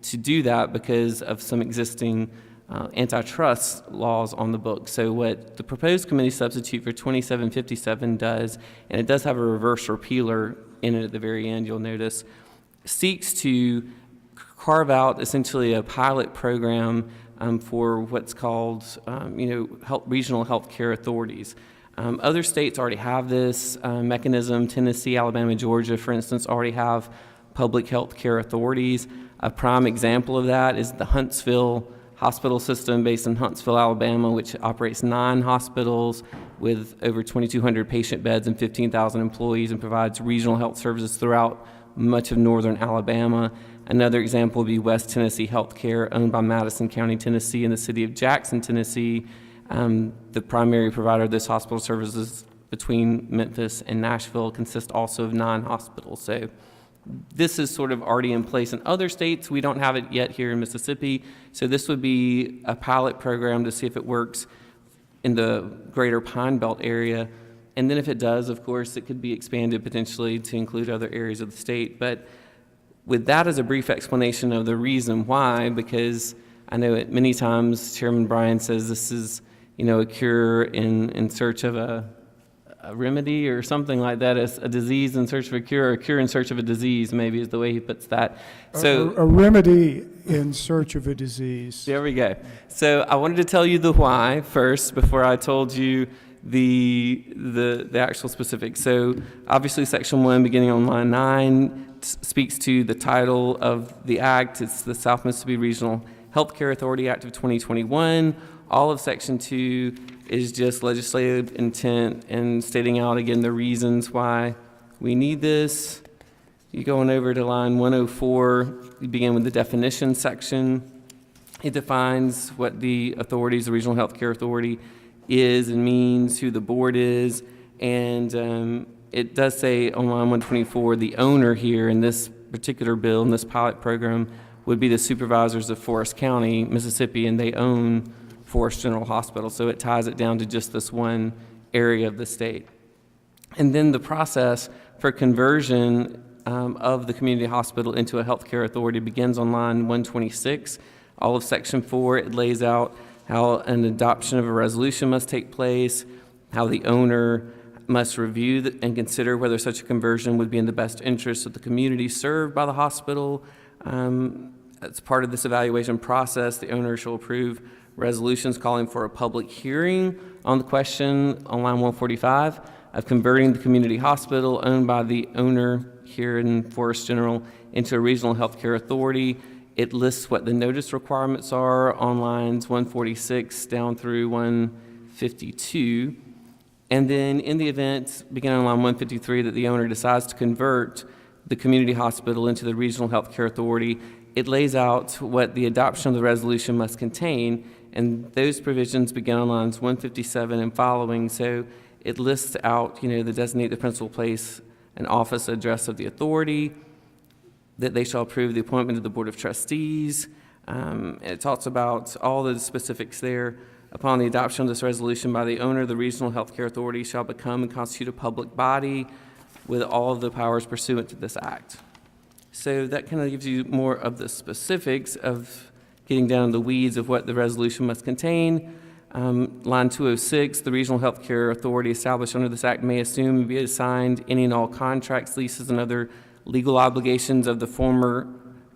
to do that because of some existing antitrust laws on the books. So what the proposed committee substitute for 2757 does, and it does have a reverse repealer in it at the very end, you'll notice, seeks to carve out essentially a pilot program for what's called regional health care authorities. Other states already have this mechanism. Tennessee, Alabama, Georgia, for instance, already have public health care authorities. A prime example of that is the Huntsville Hospital System based in Huntsville, Alabama, which operates 9 hospitals with over 2,200 patient beds and 15,000 employees and provides regional health services throughout much of northern Alabama. Another example would be West Tennessee Healthcare, owned by Madison County, Tennessee, and the city of Jackson, Tennessee. The primary provider of this hospital services between Memphis and Nashville consists also of 9 hospitals. So this is sort of already in place in other states. We don't have it yet here in Mississippi. So this would be a pilot program to see if it works in the greater Pine Belt area. And then if it does, of course, it could be expanded potentially to include other areas of the state. But with that as a brief explanation of the reason why, because I know it many times Chairman Bryan says this is, a cure in search of a remedy or something like that, a disease in search of a cure, or a cure in search of a disease, maybe is the way he puts that. So a remedy in search of a disease. There we go. So I wanted to tell you the why first before I told you the actual specifics. So obviously Section 1 beginning on line 9 speaks to the title of the act. It's the South Mississippi Regional Healthcare Authority Act of 2021. All of Section 2 is just legislative intent and stating out again the reasons why we need this. You going over to line 104, you begin with the definition section. It defines what the authorities, the Regional Healthcare Authority, is and means, who the board is, and it does say on line 124, the owner here in this particular bill, in this pilot program, would be the supervisors of Forest County, Mississippi, and they own Forest General Hospital, so it ties it down to just this one area of the state. And then the process for conversion of the community hospital into a healthcare authority begins on line 126. All of Section 4, it lays out how an adoption of a resolution must take place, how the owner must review and consider whether such a conversion would be in the best interest of the community served by the hospital. As part of this evaluation process, the owner shall approve resolutions calling for a public hearing on the question on line 145 of converting the community hospital owned by the owner here in Forest General into a regional healthcare authority. It lists what the notice requirements are on lines 146 down through 152. And then in the event, beginning on line 153, that the owner decides to convert the community hospital into the regional healthcare authority, it lays out what the adoption of the resolution must contain, and those provisions begin on lines 157 and following. So it lists out, the designate the principal place and office address of the authority, that they shall approve the appointment of the Board of Trustees. It talks about all the specifics there. Upon the adoption of this resolution by the owner, the Regional Healthcare Authority shall become and constitute a public body with all of the powers pursuant to this act. So that kind of gives you more of the specifics of getting down in the weeds of what the resolution must contain. Line 206, the Regional Healthcare Authority established under this act may assume and be assigned any and all contracts, leases, and other legal obligations of the former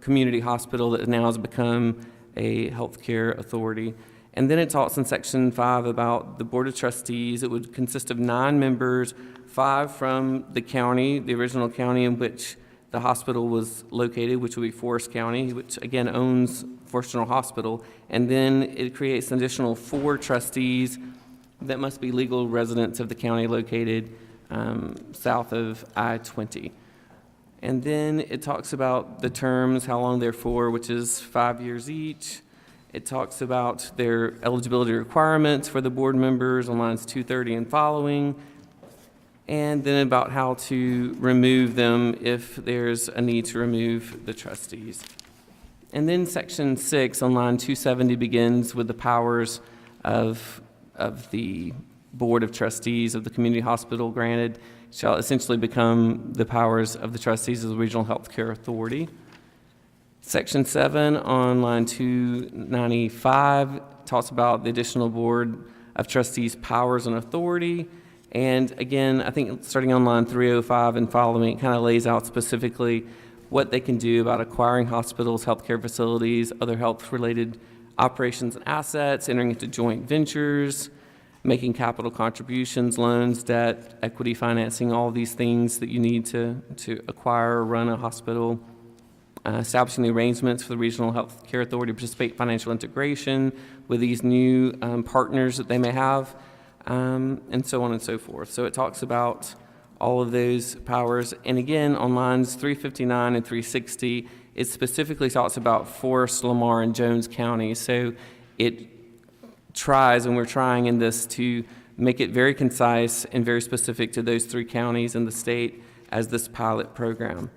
community hospital that now has become a healthcare authority. And then it talks in Section 5 about the Board of Trustees. It would consist of 9 members, 5 from the county, the original county in which the hospital was located, which would be Forest County, which again owns Forest General Hospital. And then it creates an additional 4 trustees that must be legal residents of the county located south of I-20. And then it talks about the terms, how long they're for, which is 5 years each. It talks about their eligibility requirements for the board members on lines 230 and following, and then about how to remove them if there's a need to remove the trustees. And then Section 6 on line 270 begins with the powers of the Board of Trustees of the community hospital granted shall essentially become the powers of the trustees of the Regional Healthcare Authority. Section 7 on line 295 talks about the additional Board of Trustees' powers and authority. And again, I think starting on line 305 and following, it kind of lays out specifically what they can do about acquiring hospitals, healthcare facilities, other health-related operations and assets, entering into joint ventures, making capital contributions, loans, debt, equity financing, all these things that you need to acquire or run a hospital. Establishing the arrangements for the Regional Health Care Authority to participate in financial integration with these new partners that they may have, and so on and so forth. So it talks about all of those powers. And again, on lines 359 and 360, it specifically talks about Forest, Lamar, and Jones counties. So it tries, and we're trying in this, to make it very concise and very specific to those 3 counties in the state as this pilot program.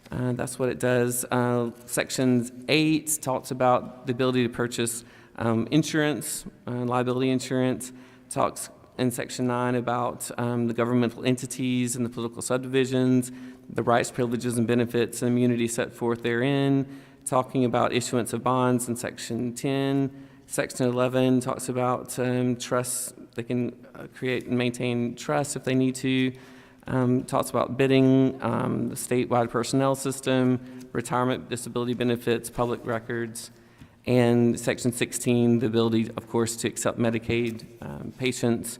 That's what it does. Section 8 talks about the ability to purchase insurance, liability insurance. Talks in Section 9 about the governmental entities and the political subdivisions, the rights, privileges, and benefits and immunities set forth therein. Talking about issuance of bonds in Section 10. Section 11 talks about trusts. They can create and maintain trusts if they need to. Talks about bidding, the statewide personnel system, retirement, disability benefits, public records, and Section 16, the ability, of course, to accept Medicaid patients,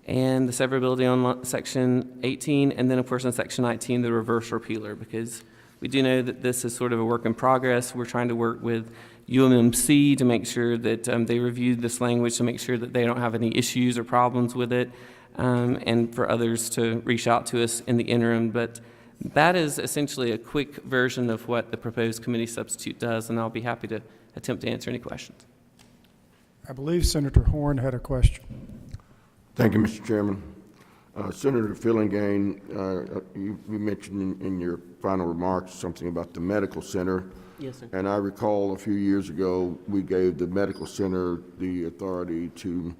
and the severability on Section 18, and then, of course, in Section 19, the reverse repealer, because we do know that this is sort of a work in progress. We're trying to work with UMMC to make sure that they reviewed this language to make sure that they don't have any issues or problems with it. And for others to reach out to us in the interim. But that is essentially a quick version of what the proposed committee substitute does, and I'll be happy to attempt to answer any questions. I believe Senator Horn had a question. Thank you, Mr. Chairman. Senator Fillingane, you mentioned in your final remarks something about the medical center. Yes, sir. And I recall a few years ago, we gave the medical center the authority to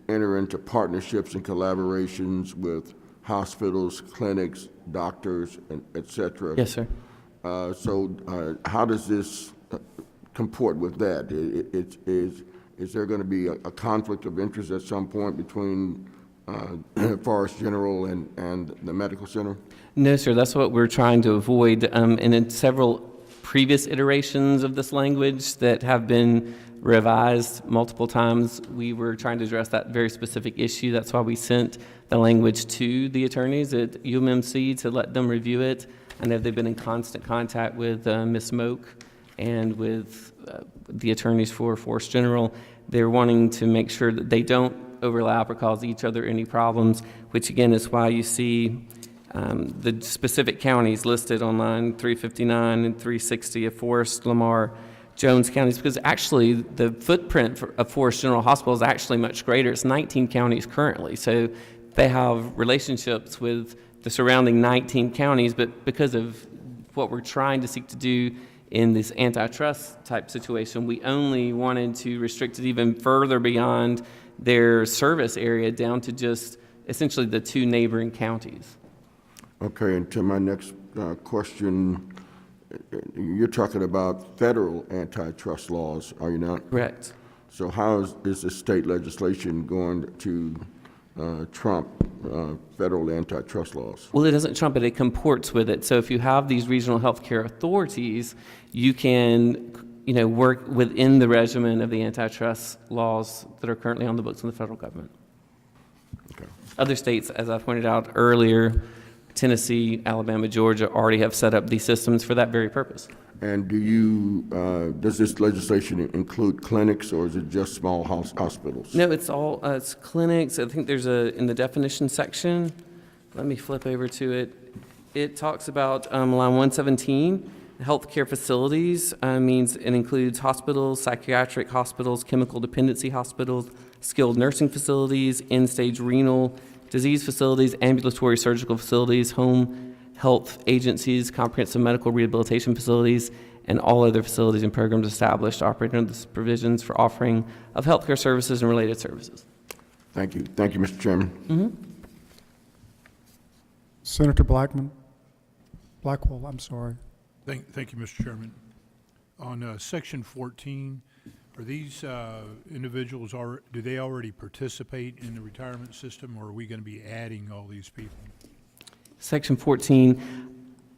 enter into partnerships and collaborations with hospitals, clinics, doctors, and et cetera. Yes, sir. So how does this comport with that? Is there going to be a conflict of interest at some point between Forest General and the medical center? No, sir. That's what we're trying to avoid. And in several previous iterations of this language that have been revised multiple times, we were trying to address that very specific issue. That's why we sent the language to the attorneys at UMMC to let them review it. I know they've been in constant contact with Ms. Moak and with the attorneys for Forest General. They're wanting to make sure that they don't overlap or cause each other any problems, which again is why you see the specific counties listed on line 359 and 360 of Forest, Lamar, Jones counties, because actually the footprint of Forest General Hospital is actually much greater. It's 19 counties currently, so they have relationships with the surrounding 19 counties, but because of what we're trying to seek to do in this antitrust type situation, we only wanted to restrict it even further beyond their service area down to just essentially the 2 neighboring counties. Okay, and to my next question, you're talking about federal antitrust laws, are you not? Correct. So how is the state legislation going to trump federal antitrust laws? Well, it doesn't trump it, it comports with it. So if you have these regional healthcare authorities, you can, work within the regimen of the antitrust laws that are currently on the books in the federal government. Okay. Other states, as I pointed out earlier, Tennessee, Alabama, Georgia already have set up these systems for that very purpose. And does this legislation include clinics, or is it just small hospitals? No, it's all, it's clinics. I think there's in the definition section, let me flip over to it. It talks about line 117, healthcare facilities means it includes hospitals, psychiatric hospitals, chemical dependency hospitals, skilled nursing facilities, end-stage renal disease facilities, ambulatory surgical facilities, home health agencies, comprehensive medical rehabilitation facilities, and all other facilities and programs established operating under the provisions for offering of healthcare services and related services. Thank you. Thank you, Mr. Chairman. Mm-hmm. Senator Blackwell, I'm sorry. Thank you, Mr. Chairman. On Section 14, are these individuals, do they already participate in the retirement system, or are we going to be adding all these people? Section 14,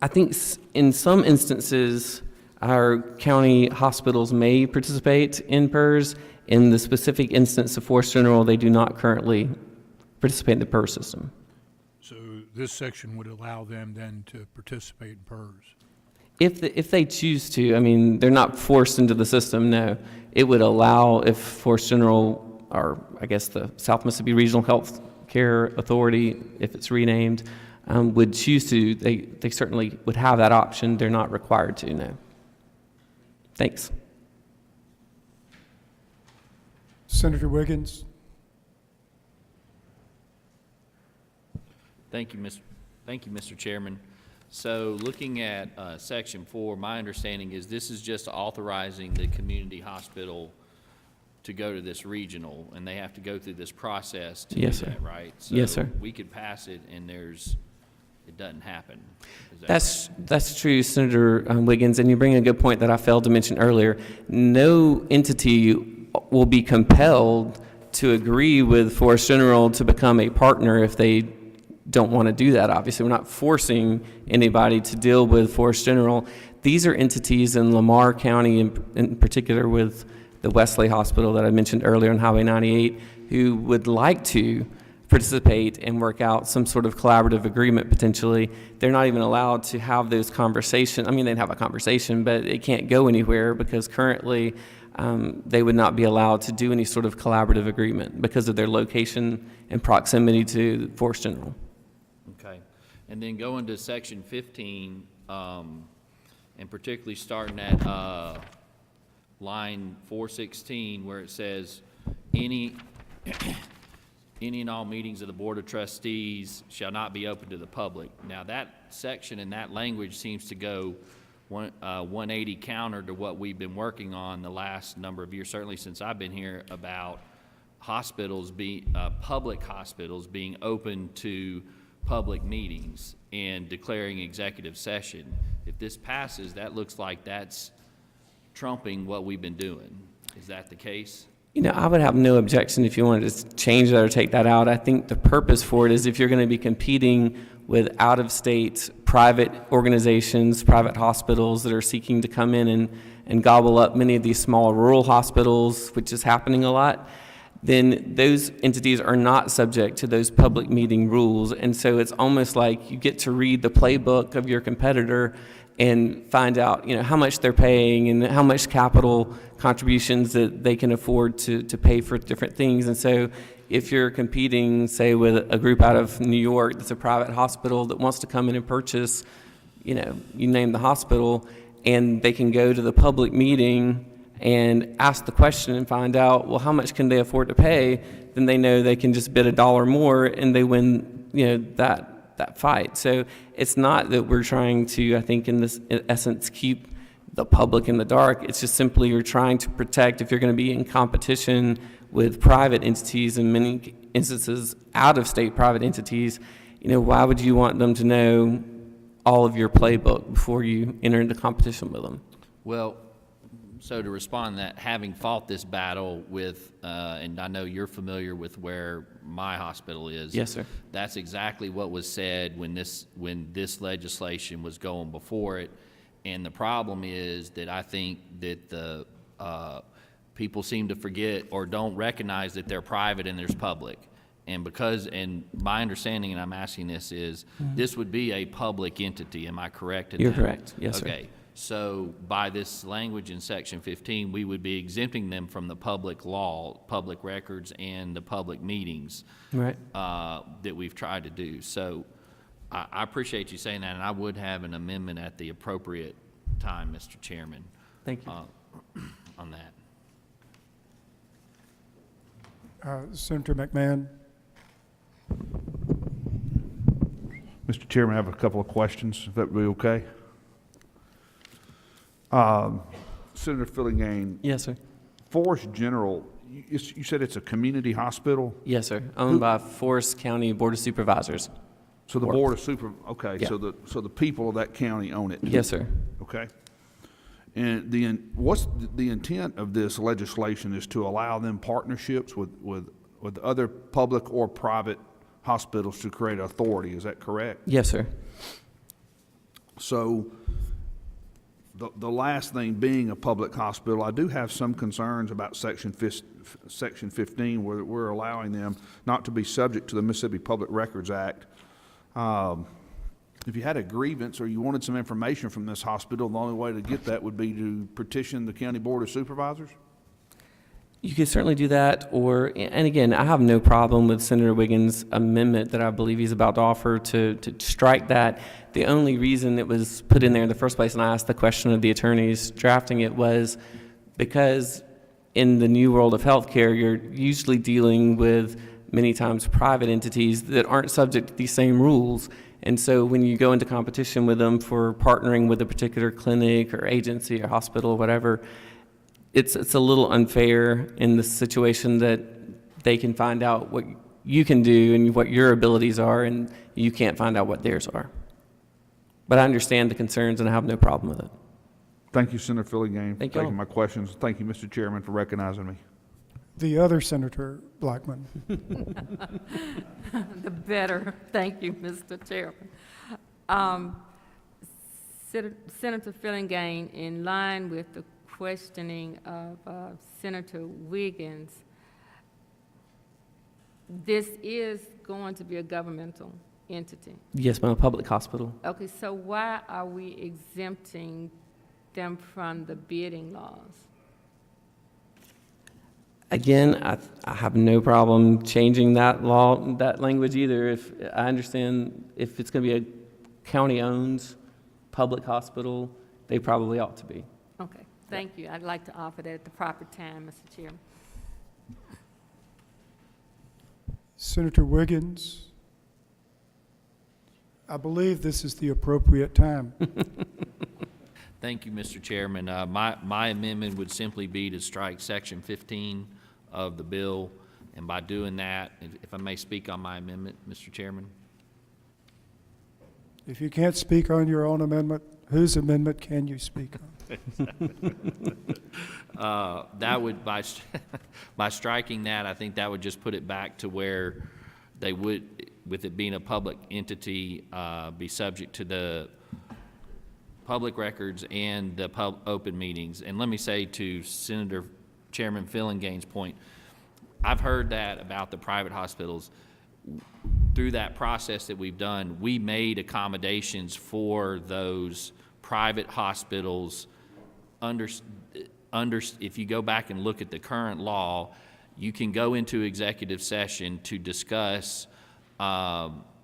I think in some instances, our county hospitals may participate in PERS. In the specific instance of Forest General, they do not currently participate in the PERS system. So this section would allow them then to participate in PERS? If they choose to, I mean, they're not forced into the system, no. It would allow if Forest General, or I guess the South Mississippi Regional Health Care Authority, if it's renamed, would choose to, they certainly would have that option. They're not required to, no. Thanks. Senator Wiggins? Thank you, Mr. Chairman. So looking at Section 4, my understanding is this is just authorizing the community hospital to go to this regional, and they have to go through this process to do Yes, sir. that, right? Yes, sir. So we could pass it, and it doesn't happen. Is that That's true, Senator Wiggins, and you bring a good point that I failed to mention earlier. No entity will be compelled to agree with Forest General to become a partner if they don't want to do that. Obviously, we're not forcing anybody to deal with Forest General. These are entities in Lamar County, in particular with the Wesley Hospital that I mentioned earlier on Highway 98, who would like to participate and work out some sort of collaborative agreement potentially. They're not even allowed to have those conversations. I mean, they'd have a conversation, but it can't go anywhere because currently they would not be allowed to do any sort of collaborative agreement because of their location and proximity to Forest General. Okay. And then going to Section 15, and particularly starting at line 416, where it says, any and all meetings of the Board of Trustees shall not be open to the public. Now, that section and that language seems to go 180 counter to what we've been working on the last number of years, certainly since I've been here, about hospitals public hospitals being open to public meetings and declaring executive session. If this passes, that looks like that's trumping what we've been doing. Is that the case? You know, I would have no objection if you wanted to change that or take that out. I think the purpose for it is if you're going to be competing with out-of-state private organizations, private hospitals that are seeking to come in and gobble up many of these small rural hospitals, which is happening a lot, then those entities are not subject to those public meeting rules. And so it's almost like you get to read the playbook of your competitor and find out, you know, how much they're paying and how much capital contributions that they can afford to pay for different things. And so if you're competing, say, with a group out of New York that's a private hospital that wants to come in and purchase, you know, you name the hospital, and they can go to the public meeting and ask the question and find out, well, how much can they afford to pay? Then they know they can just bid $1 more and they win, you know, that fight. So it's not that we're trying to, I think, in this essence, keep the public in the dark. It's just simply you're trying to protect, if you're going to be in competition with private entities, in many instances out-of-state private entities, you know, why would you want them to know all of your playbook before you enter into competition with them? Well, so to respond to that, having fought this battle with, and I know you're familiar with where my hospital is. Yes, sir. That's exactly what was said when this legislation was going before it. And the problem is that I think that the people seem to forget or don't recognize that they're private and there's public. And my understanding, and I'm asking this, is this would be a public entity. Am I correct in that? You're correct. Yes, sir. Okay. So by this language in Section 15, we would be exempting them from the public law, public records, and the public meetings Right. that we've tried to do. So I appreciate you saying that, and I would have an amendment at the appropriate time, Mr. Chairman, Thank you. on that. Senator McMahon? Mr. Chairman, I have a couple of questions, if that would be okay. Senator Fillingham, Yes, sir. Forest General, you said it's a community hospital? Yes, sir. Owned by Forest County Board of Supervisors. So the works. Board of okay, Yeah. so the people of that county own it? Yes, sir. Okay. And what's the intent of this legislation is to allow them partnerships with other public or private hospitals to create authority, is that correct? Yes, sir. So, the last thing being a public hospital, I do have some concerns about Section 15, where we're allowing them not to be subject to the Mississippi Public Records Act. If you had a grievance or you wanted some information from this hospital, the only way to get that would be to petition the County Board of Supervisors? You could certainly do that, and again, I have no problem with Senator Wiggins' amendment that I believe he's about to offer to strike that. The only reason it was put in there in the first place, and I asked the question of the attorneys drafting it, was because in the new world of healthcare, you're usually dealing with many times private entities that aren't subject to these same rules. And so when you go into competition with them for partnering with a particular clinic or agency or hospital or whatever, it's a little unfair in the situation that they can find out what you can do and what your abilities are, and you can't find out what theirs are. But I understand the concerns, and I have no problem with it. Thank you, Senator Filligan, for Thank you all. taking my questions. Thank you, Mr. Chairman, for recognizing me. The other Senator Blackman. The better. Thank you, Mr. Chairman. Senator Fillingham, in line with the questioning of Senator Wiggins, this is going to be a governmental entity. Yes, ma'am, a public hospital. Okay, so why are we exempting them from the bidding laws? Again, I have no problem changing that law, that language either. If I understand if it's going to be a county-owned public hospital, they probably ought to be. Okay, thank you. I'd like to offer that at the proper time, Mr. Chairman. Senator Wiggins, I believe this is the appropriate time. Thank you, Mr. Chairman. My amendment would simply be to strike Section 15 of the bill, and by doing that, if I may speak on my amendment, Mr. Chairman. If you can't speak on your own amendment, whose amendment can you speak on? That would, by striking that, I think that would just put it back to where they would, with it being a public entity, be subject to the public records and the open meetings. And let me say to Senator Chairman Fillingham's point, I've heard that about the private hospitals. Through that process that we've done, we made accommodations for those private hospitals. If you go back and look at the current law, you can go into executive session to discuss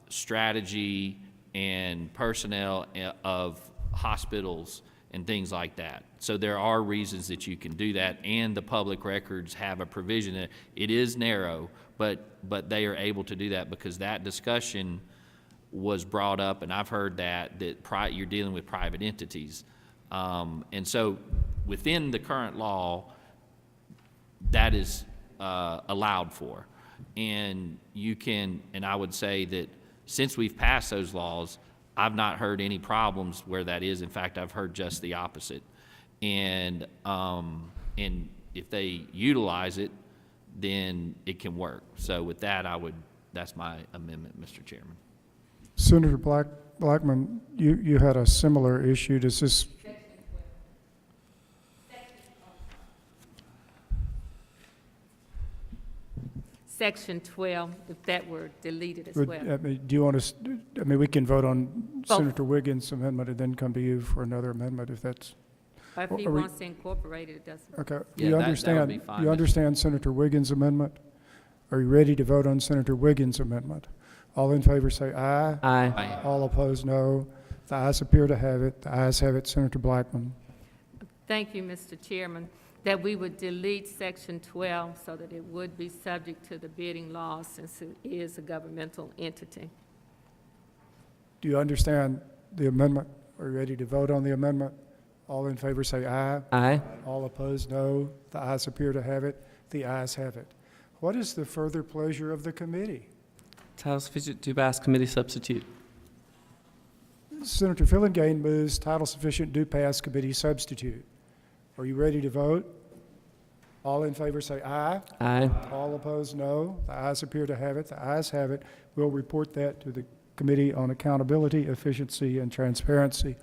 strategy and personnel of hospitals and things like that. So there are reasons that you can do that, and the public records have a provision that it is narrow, but they are able to do that because that discussion was brought up, and I've heard that you're dealing with private entities. And so within the current law, that is allowed for. And you can, and I would say that since we've passed those laws, I've not heard any problems where that is. In fact, I've heard just the opposite. And if they utilize it, then it can work. So with that, that's my amendment, Mr. Chairman. Senator Blackman, you had a similar issue. Does this? Section 12, if that were deleted as Would- well. I mean, do you want us, I mean, we can vote on Both. Senator Wiggins' amendment and then come to you for another amendment if that's, Or if he are we- wants to incorporate it, it doesn't. okay. Yeah, You that would understand? be fine, You Mr. understand Senator Wiggins' amendment? Are you ready to vote on Senator Wiggins' amendment? All in favor say aye. Aye. Aye. All opposed, no. The ayes appear to have it. The ayes have it. Senator Blackman. Thank you, Mr. Chairman, that we would delete Section 12 so that it would be subject to the bidding laws since it is a governmental entity. Do you understand the amendment? Are you ready to vote on the amendment? All in favor say aye. Aye. All opposed, no. The ayes appear to have it. The ayes have it. What is the further pleasure of the committee? Title sufficient to pass committee substitute. Senator Fillingham moves title sufficient do pass committee substitute. Are you ready to vote? All in favor say aye. Aye. All opposed, no. The ayes appear to have it. The ayes have it. We'll report that to the Committee on Accountability, Efficiency, and Transparency.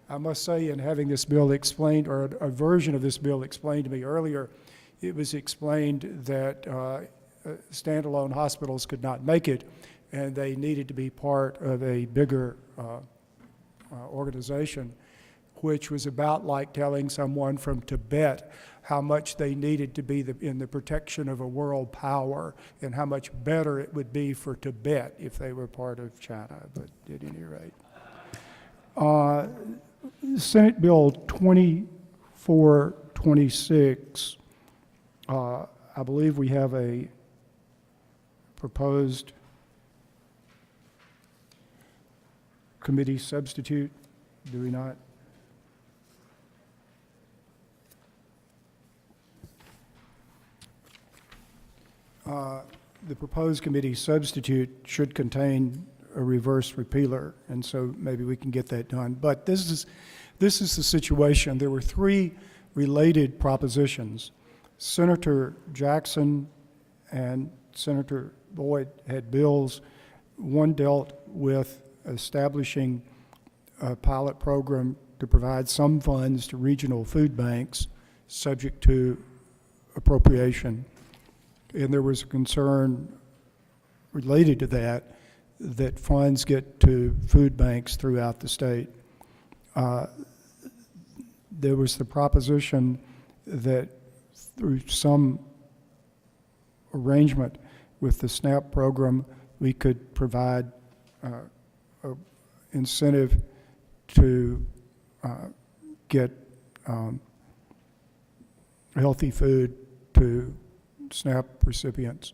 I must say, in having this bill explained, or a version of this bill explained to me earlier, it was explained that standalone hospitals could not make it, and they needed to be part of a bigger organization, which was about like telling someone from Tibet how much they needed to be in the protection of a world power and how much better it would be for Tibet if they were part of China, but at any rate. Senate Bill 2426, I believe we have a proposed committee substitute, do we not? The proposed committee substitute should contain a reverse repealer, and so maybe we can get that done. But this is the situation. There were three related propositions. Senator Jackson and Senator Boyd had bills. One dealt with establishing a pilot program to provide some funds to regional food banks subject to appropriation. And there was a concern related to that funds get to food banks throughout the state. There was the proposition that through some arrangement with the SNAP program, we could provide an incentive to get healthy food to SNAP recipients.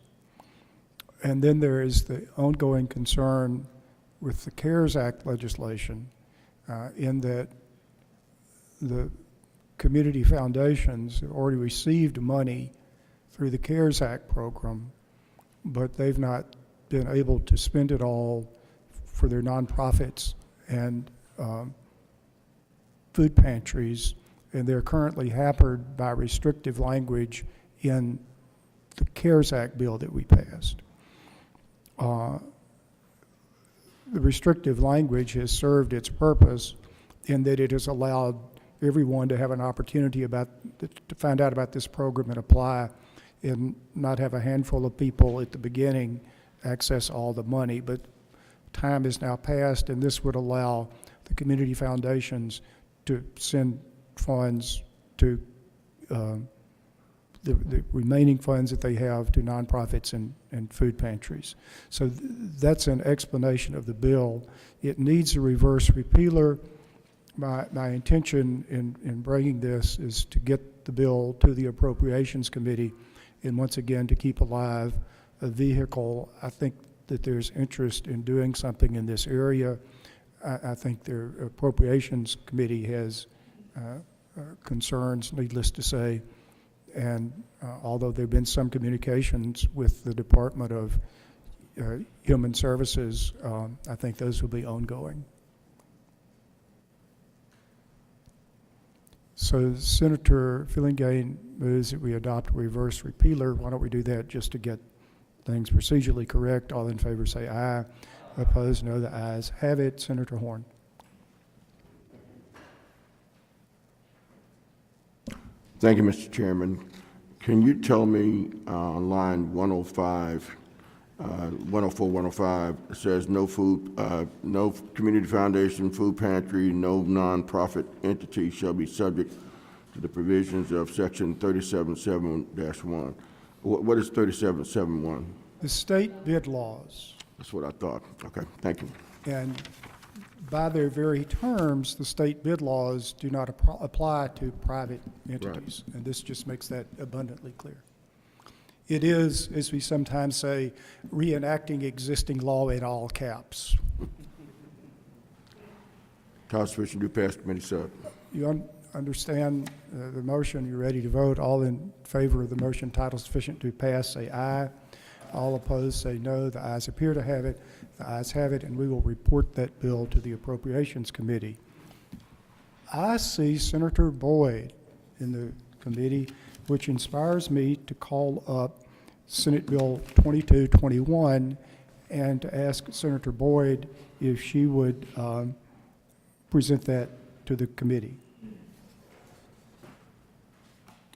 And then there is the ongoing concern with the CARES Act legislation in that the community foundations have already received money through the CARES Act program, but they've not been able to spend it all for their nonprofits and food pantries, and they're currently hampered by restrictive language in the CARES Act bill that we passed. The restrictive language has served its purpose in that it has allowed everyone to have an opportunity to find out about this program and apply, and not have a handful of people at the beginning access all the money. But time has now passed, and this would allow the community foundations to send funds to the remaining funds that they have to nonprofits and food pantries. So that's an explanation of the bill. It needs a reverse repealer. My intention in bringing this is to get the bill to the Appropriations Committee, and once again to keep alive a vehicle. I think that there's interest in doing something in this area. I think the Appropriations Committee has concerns, needless to say, and although there have been some communications with the Department of Human Services, I think those will be ongoing. So Senator Fillingham moves that we adopt a reverse repealer. Why don't we do that just to get things procedurally correct? All in favor say aye. Opposed, no. The ayes have it. Senator Horn. Thank you, Mr. Chairman. Can you tell me on line 105, 104, 105, it says no food, no community foundation, food pantry, no nonprofit entity shall be subject to the provisions of section 37.7-1. What is 37.7.1? The state bid laws. That's what I thought. Okay, thank you. And by their very terms, the state bid laws do not apply to private entities. Right. And this just makes that abundantly clear. It is, as we sometimes say, reenacting existing law in all caps. Title sufficient to pass committee sub. You understand the motion? You're ready to vote? All in favor of the motion, title sufficient to pass, say aye. All opposed say no. The ayes appear to have it. The ayes have it, and we will report that bill to the Appropriations Committee. I see Senator Boyd in the committee, which inspires me to call up Senate Bill 2221 and to ask Senator Boyd if she would present that to the committee.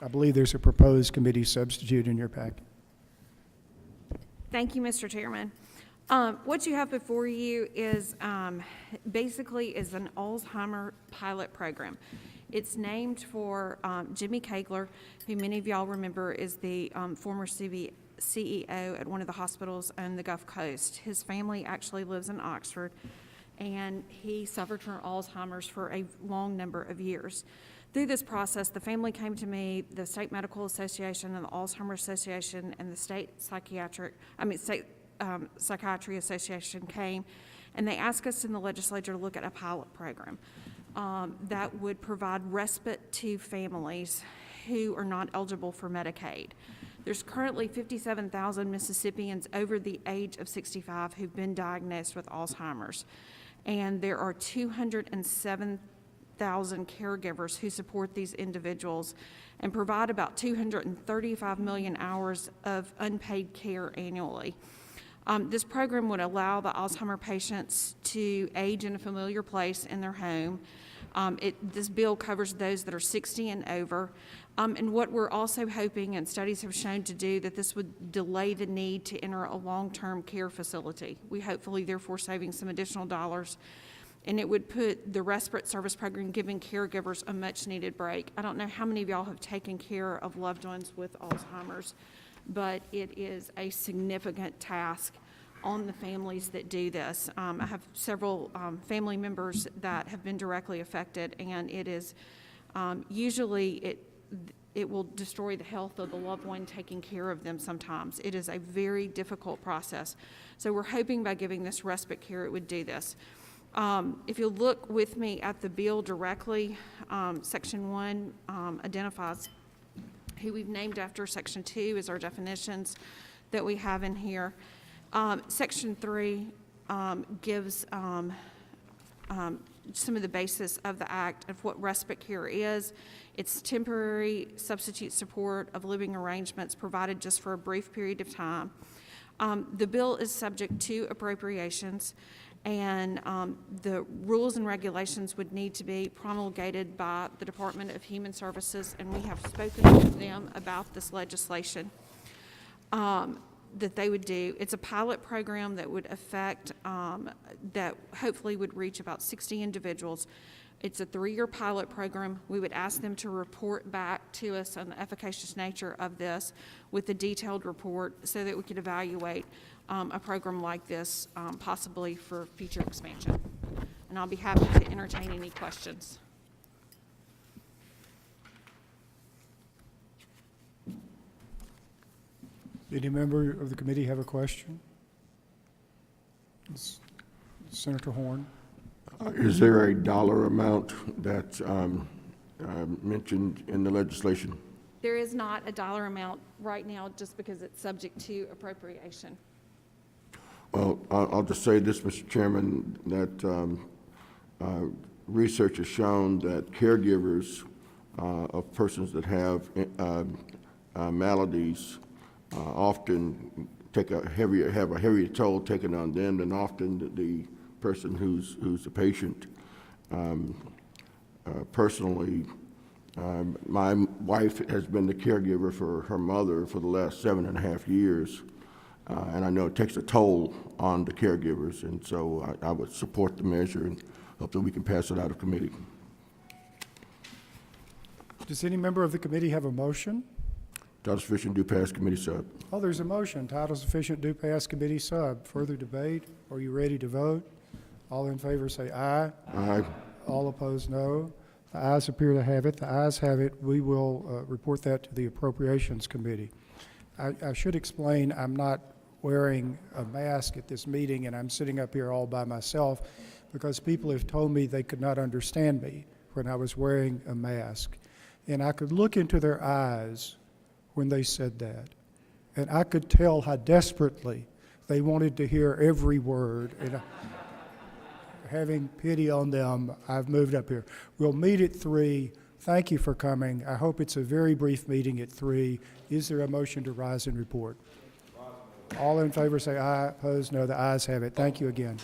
I believe there's a proposed committee substitute in your packet. Thank you, Mr. Chairman. What you have before you is basically is an Alzheimer pilot program. It's named for Jimmy Kagler, who many of y'all remember is the former CEO at one of the hospitals on the Gulf Coast. His family actually lives in Oxford, and he suffered from Alzheimer's for a long number of years. Through this process, the family came to me, the State Medical Association and the Alzheimer's Association and the State Psychiatry Association came, and they asked us in the legislature to look at a pilot program that would provide respite to families who are not eligible for Medicaid. There's currently 57,000 Mississippians over the age of 65 who've been diagnosed with Alzheimer's, and there are 207,000 caregivers who support these individuals and provide about 235 million hours of unpaid care annually. This program would allow the Alzheimer patients to age in a familiar place in their home. This bill covers those that are 60 and over. And what we're also hoping, and studies have shown to do, that this would delay the need to enter a long-term care facility. We hopefully therefore saving some additional dollars. And it would put the respite service program giving caregivers a much-needed break. I don't know how many of y'all have taken care of loved ones with Alzheimer's, but it is a significant task on the families that do this. I have several family members that have been directly affected, and it is usually it will destroy the health of the loved one taking care of them sometimes. It is a very difficult process. So we're hoping by giving this respite care it would do this. If you look with me at the bill directly, Section 1 identifies who we've named after. Section 2 is our definitions that we have in here. Section 3 gives some of the basis of the act of what respite care is. It's temporary substitute support of living arrangements provided just for a brief period of time. The bill is subject to appropriations, and the rules and regulations would need to be promulgated by the Department of Human Services, and we have spoken with them about this legislation that they would do. It's a pilot program that would affect, that hopefully would reach about 60 individuals. It's a 3-year pilot program. We would ask them to report back to us on the efficacious nature of this with a detailed report so that we could evaluate a program like this possibly for future expansion. And I'll be happy to entertain any questions. Any member of the committee have a question? Senator Horn. Is there a dollar amount that's mentioned in the legislation? There is not a dollar amount right now just because it's subject to appropriation. Well, I'll just say this, Mr. Chairman, that research has shown that caregivers of persons that have maladies often have a heavier toll taken on them than often the person who's the patient. Personally, my wife has been the caregiver for her mother for the last 7.5 years, and I know it takes a toll on the caregivers, and so I would support the measure and hope that we can pass it out of committee. Does any member of the committee have a motion? Title sufficient, do pass committee sub. Oh, there's a motion. Title sufficient, do pass committee sub. Further debate? Are you ready to vote? All in favor say aye. Aye. All opposed, no. The ayes appear to have it. The ayes have it. We will report that to the Appropriations Committee. I should explain I'm not wearing a mask at this meeting, and I'm sitting up here all by myself because people have told me they could not understand me when I was wearing a mask. And I could look into their eyes when they said that, and I could tell how desperately they wanted to hear every word. And having pity on them, I've moved up here. We'll meet at 3. Thank you for coming. I hope it's a very brief meeting at 3. Is there a motion to rise and report? All in favor say aye. Opposed, no. The ayes have it. Thank you again.